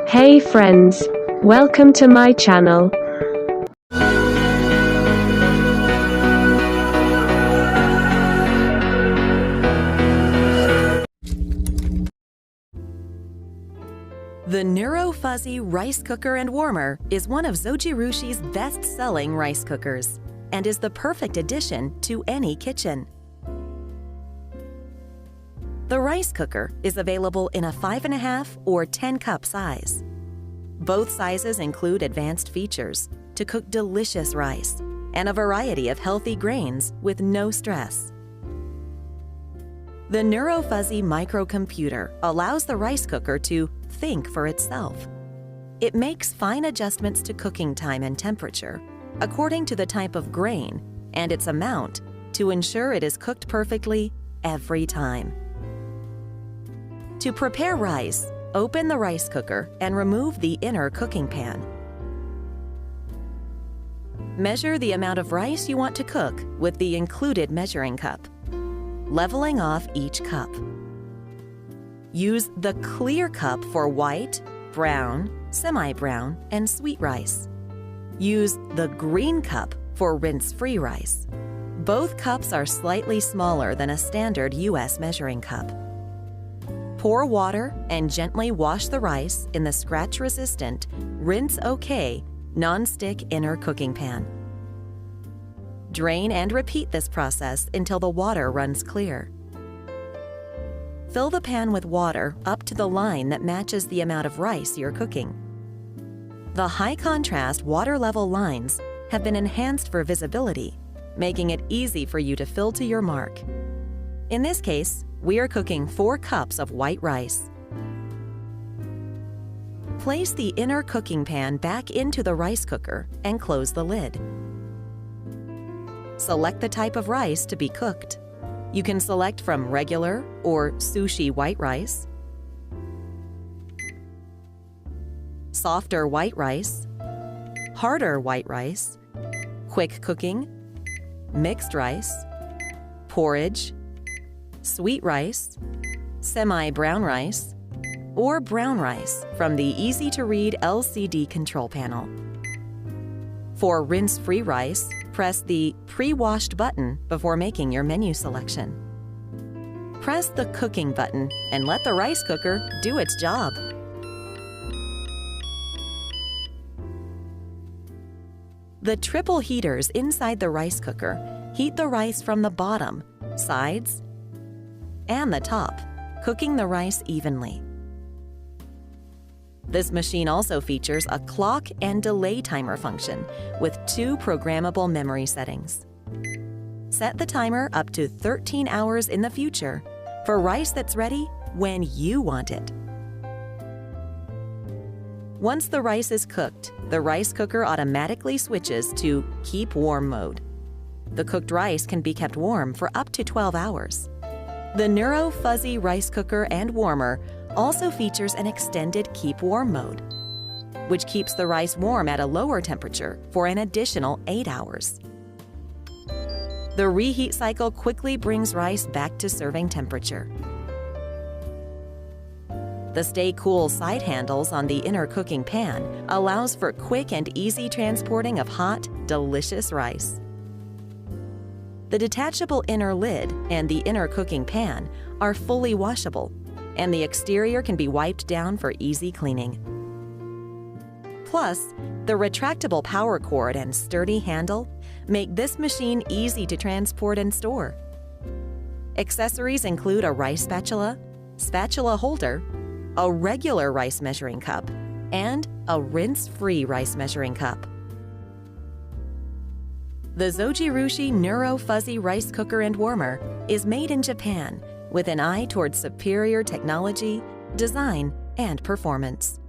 Hey friends, welcome to my channel. The Neuro Fuzzy Rice Cooker and Warmer is one of Zojirushi's best-selling rice cookers and is the perfect addition to any kitchen. The rice cooker is available in a 5.5 or 10-cup size. Both sizes include advanced features to cook delicious rice and a variety of healthy grains with no stress. The Neuro Fuzzy microcomputer allows the rice cooker to think for itself. It makes fine adjustments to cooking time and temperature according to the type of grain and its amount to ensure it is cooked perfectly every time. To prepare rice, open the rice cooker and remove the inner cooking pan. Measure the amount of rice you want to cook with the included measuring cup, leveling off each cup. Use the clear cup for white, brown, semi-brown, and sweet rice. Use the green cup for rinse-free rice. Both cups are slightly smaller than a standard US measuring cup. Pour water and gently wash the rice in the scratch-resistant, rinse-okay, non-stick inner cooking pan. Drain and repeat this process until the water runs clear. Fill the pan with water up to the line that matches the amount of rice you're cooking. The high-contrast water level lines have been enhanced for visibility, making it easy for you to fill to your mark. In this case, we are cooking 4 cups of white rice. Place the inner cooking pan back into the rice cooker and close the lid. Select the type of rice to be cooked. You can select from regular or sushi white rice, softer white rice, harder white rice, quick cooking, mixed rice, porridge, sweet rice, semi-brown rice, or brown rice from the easy-to-read LCD control panel. For rinse-free rice, press the Pre-Washed button before making your menu selection. Press the Cooking button and let the rice cooker do its job. The triple heaters inside the rice cooker heat the rice from the bottom, sides, and the top, cooking the rice evenly. This machine also features a clock and delay timer function with 2 programmable memory settings. Set the timer up to 13 hours in the future for rice that's ready when you want it. Once the rice is cooked, the rice cooker automatically switches to Keep Warm mode. The cooked rice can be kept warm for up to 12 hours. The Neuro Fuzzy Rice Cooker and Warmer also features an extended Keep Warm mode, which keeps the rice warm at a lower temperature for an additional 8 hours. The reheat cycle quickly brings rice back to serving temperature. The Stay Cool side handles on the inner cooking pan allows for quick and easy transporting of hot, delicious rice. The detachable inner lid and the inner cooking pan are fully washable, and the exterior can be wiped down for easy cleaning. Plus, the retractable power cord and sturdy handle make this machine easy to transport and store. Accessories include a rice spatula, spatula holder, a regular rice measuring cup, and a rinse-free rice measuring cup. The Zojirushi Neuro Fuzzy Rice Cooker and Warmer is made in Japan with an eye towards superior technology, design, and performance.